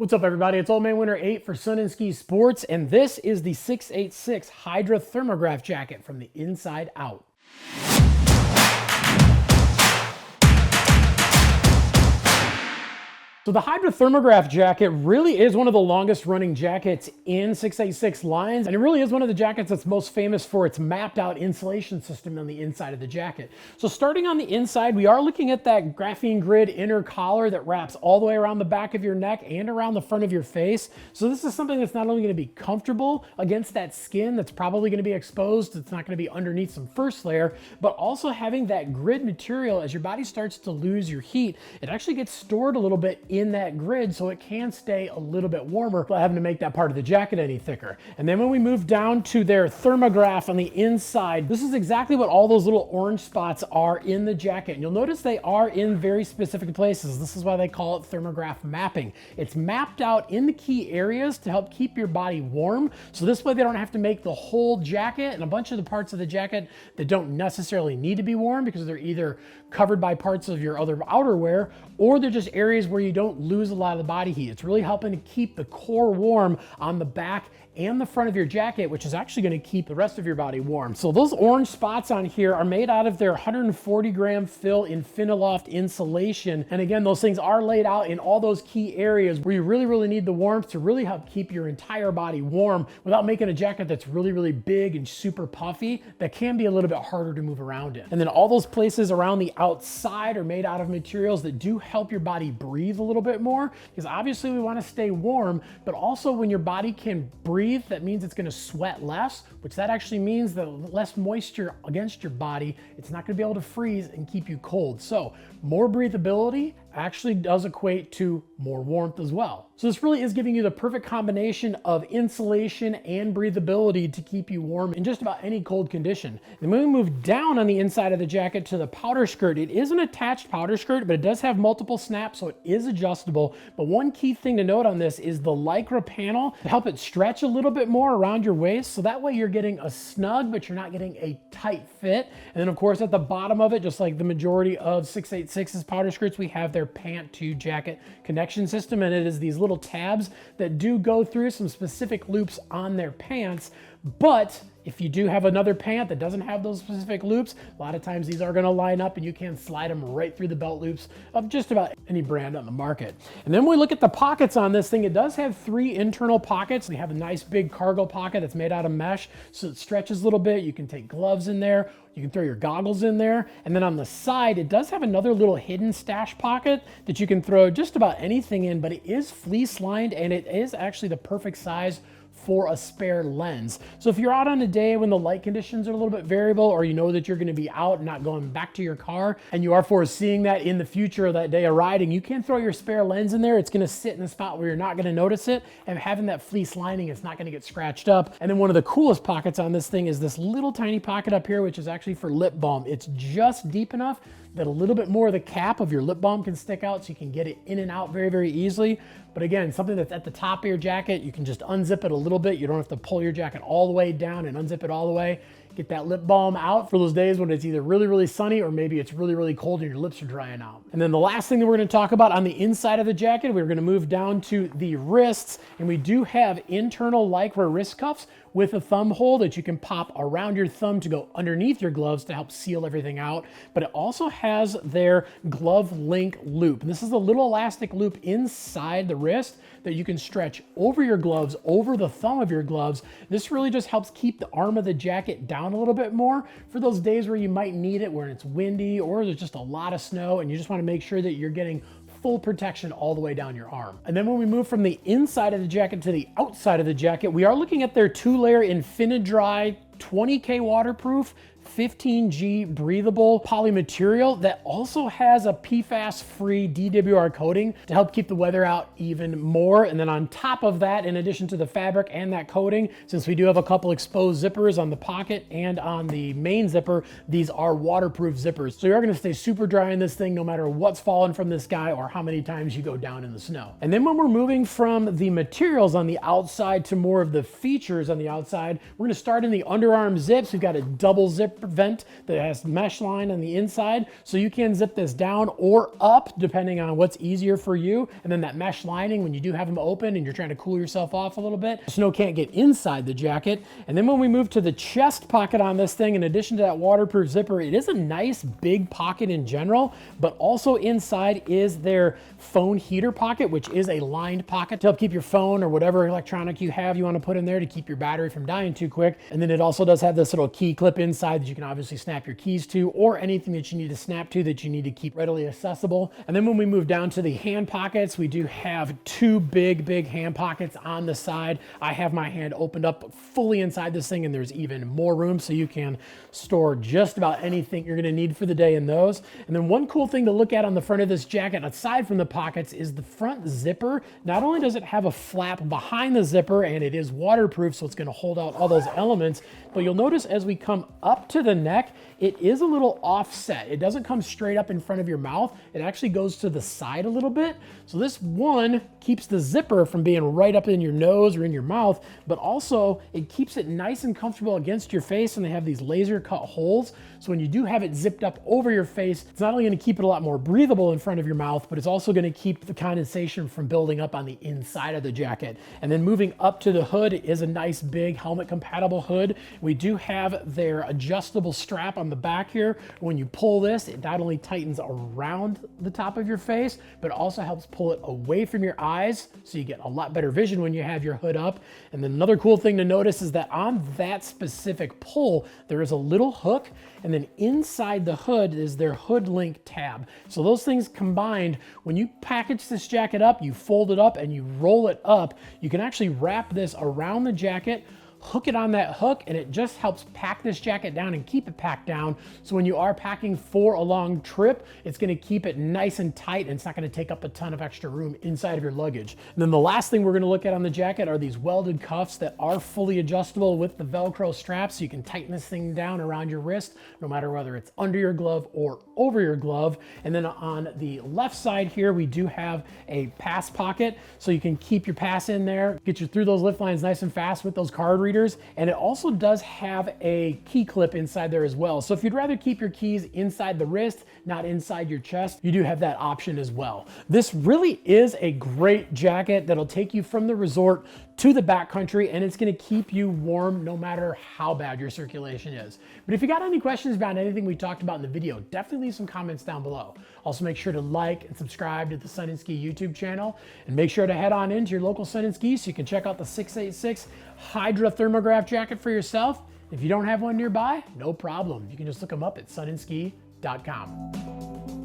What's up, everybody? It's Old Man Winter 8 for Sun and Ski Sports, and this is the 686 Hydra Thermagraph Jacket from the inside out. So the Hydra Thermagraph Jacket really is one of the longest running jackets in 686 lines, and it really is one of the jackets that's most famous for its mapped out insulation system on the inside of the jacket. So starting on the inside, we are looking at that graphene grid inner collar that wraps all the way around the back of your neck and around the front of your face. So this is something that's not only going to be comfortable against that skin that's probably going to be exposed, it's not going to be underneath some first layer, but also having that grid material as your body starts to lose your heat, it actually gets stored a little bit in that grid so it can stay a little bit warmer without having to make that part of the jacket any thicker. And then when we move down to their thermograph on the inside, this is exactly what all those little orange spots are in the jacket. And you'll notice they are in very specific places. This is why they call it thermograph mapping. It's mapped out in the key areas to help keep your body warm. So this way they don't have to make the whole jacket and a bunch of the parts of the jacket that don't necessarily need to be warm because they're either covered by parts of your other outerwear or they're just areas where you don't lose a lot of the body heat. It's really helping to keep the core warm on the back and the front of your jacket, which is actually going to keep the rest of your body warm. So those orange spots on here are made out of their 140 gram fill Infiniloft insulation. And again, those things are laid out in all those key areas where you really need the warmth to really help keep your entire body warm without making a jacket that's really big and super puffy that can be a little bit harder to move around in. And then all those places around the outside are made out of materials that do help your body breathe a little bit more, because obviously we want to stay warm, but also when your body can breathe, that means it's going to sweat less, which that actually means that less moisture against your body, it's not going to be able to freeze and keep you cold. So more breathability actually does equate to more warmth as well. So this really is giving you the perfect combination of insulation and breathability to keep you warm in just about any cold condition. And when we move down on the inside of the jacket to the powder skirt, it is an attached powder skirt, but it does have multiple snaps, so it is adjustable. But one key thing to note on this is the Lycra panel to help it stretch a little bit more around your waist. So that way you're getting a snug, but you're not getting a tight fit. And then of course at the bottom of it, just like the majority of 686's powder skirts, we have their pant to jacket connection system, and it is these little tabs that do go through some specific loops on their pants. But if you do have another pant that doesn't have those specific loops, a lot of times these are going to line up and you can slide them right through the belt loops of just about any brand on the market. And then when we look at the pockets on this thing, it does have 3 internal pockets. We have a nice big cargo pocket that's made out of mesh, so it stretches a little bit. You can take gloves in there. You can throw your goggles in there. And then on the side, it does have another little hidden stash pocket that you can throw just about anything in, but it is fleece lined and it is actually the perfect size for a spare lens. So if you're out on a day when the light conditions are a little bit variable, or you know that you're going to be out and not going back to your car, and you are foreseeing that in the future of that day of riding, you can throw your spare lens in there. It's going to sit in a spot where you're not going to notice it, and having that fleece lining, it's not going to get scratched up. And then one of the coolest pockets on this thing is this little tiny pocket up here, which is actually for lip balm. It's just deep enough that a little bit more of the cap of your lip balm can stick out, so you can get it in and out very easily. But again, something that's at the top of your jacket, you can just unzip it a little bit. You don't have to pull your jacket all the way down and unzip it all the way. Get that lip balm out for those days when it's either really sunny or maybe it's really cold and your lips are drying out. And then the last thing that we're going to talk about on the inside of the jacket, we're going to move down to the wrists, and we do have internal Lycra wrist cuffs with a thumb hole that you can pop around your thumb to go underneath your gloves to help seal everything out. But it also has their glove link loop. And this is a little elastic loop inside the wrist that you can stretch over your gloves, over the thumb of your gloves. This really just helps keep the arm of the jacket down a little bit more for those days where you might need it, where it's windy or there's just a lot of snow and you just want to make sure that you're getting full protection all the way down your arm. And then when we move from the inside of the jacket to the outside of the jacket, we are looking at their 2-layer Infinidry 20K waterproof 15G breathable poly material that also has a PFAS-free DWR coating to help keep the weather out even more. And then on top of that, in addition to the fabric and that coating, since we do have a couple exposed zippers on the pocket and on the main zipper, these are waterproof zippers. So you're gonna stay super dry in this thing no matter what's falling from the sky or how many times you go down in the snow. And then when we're moving from the materials on the outside to more of the features on the outside, we're gonna start in the underarm zips. We've got a double zip zip vent that has mesh line on the inside, so you can zip this down or up depending on what's easier for you. And then that mesh lining, when you do have them open and you're trying to cool yourself off a little bit, snow can't get inside the jacket. And then when we move to the chest pocket on this thing, in addition to that waterproof zipper, it is a nice big pocket in general, but also inside is their phone heater pocket, which is a lined pocket to help keep your phone or whatever electronic you have you want to put in there to keep your battery from dying too quick. And then it also does have this little key clip inside that you can obviously snap your keys to, or anything that you need to snap to that you need to keep readily accessible. And then when we move down to the hand pockets, we do have two big hand pockets on the side. I have my hand opened up fully inside this thing, and there's even more room, so you can store just about anything you're gonna need for the day in those. And then one cool thing to look at on the front of this jacket, aside from the pockets, is the front zipper. Not only does it have a flap behind the zipper, and it is waterproof, so it's gonna hold out all those elements, but you'll notice as we come up to the neck, it is a little offset. It doesn't come straight up in front of your mouth. It actually goes to the side a little bit. So this one keeps the zipper from being right up in your nose or in your mouth, but also it keeps it nice and comfortable against your face, and they have these laser cut holes. So when you do have it zipped up over your face, it's not only gonna keep it a lot more breathable in front of your mouth, but it's also gonna keep the condensation from building up on the inside of the jacket. And then moving up to the hood is a nice big helmet compatible hood. We do have their adjustable strap on the back here. When you pull this, it not only tightens around the top of your face, but also helps pull it away from your eyes, so you get a lot better vision when you have your hood up. And then another cool thing to notice is that on that specific pull, there is a little hook, and then inside the hood is their hood link tab. So those things combined, when you package this jacket up, you fold it up and you roll it up, you can actually wrap this around the jacket, hook it on that hook, and it just helps pack this jacket down and keep it packed down. So when you are packing for a long trip, it's gonna keep it nice and tight, and it's not gonna take up a ton of extra room inside of your luggage. And then the last thing we're gonna look at on the jacket are these welded cuffs that are fully adjustable with the Velcro straps, so you can tighten this thing down around your wrist, no matter whether it's under your glove or over your glove. And then on the left side here, we do have a pass pocket, so you can keep your pass in there, get you through those lift lines nice and fast with those card readers. And it also does have a key clip inside there as well. So if you'd rather keep your keys inside the wrist, not inside your chest, you do have that option as well. This really is a great jacket that'll take you from the resort to the backcountry, and it's gonna keep you warm no matter how bad your circulation is. But if you got any questions about anything we talked about in the video, definitely leave some comments down below. Also make sure to like and subscribe to the Sun and Ski YouTube channel, and make sure to head on into your local Sun and Ski so you can check out the 686 Hydra Thermagraph Jacket for yourself. If you don't have one nearby, no problem. You can just look them up at sunandski.com.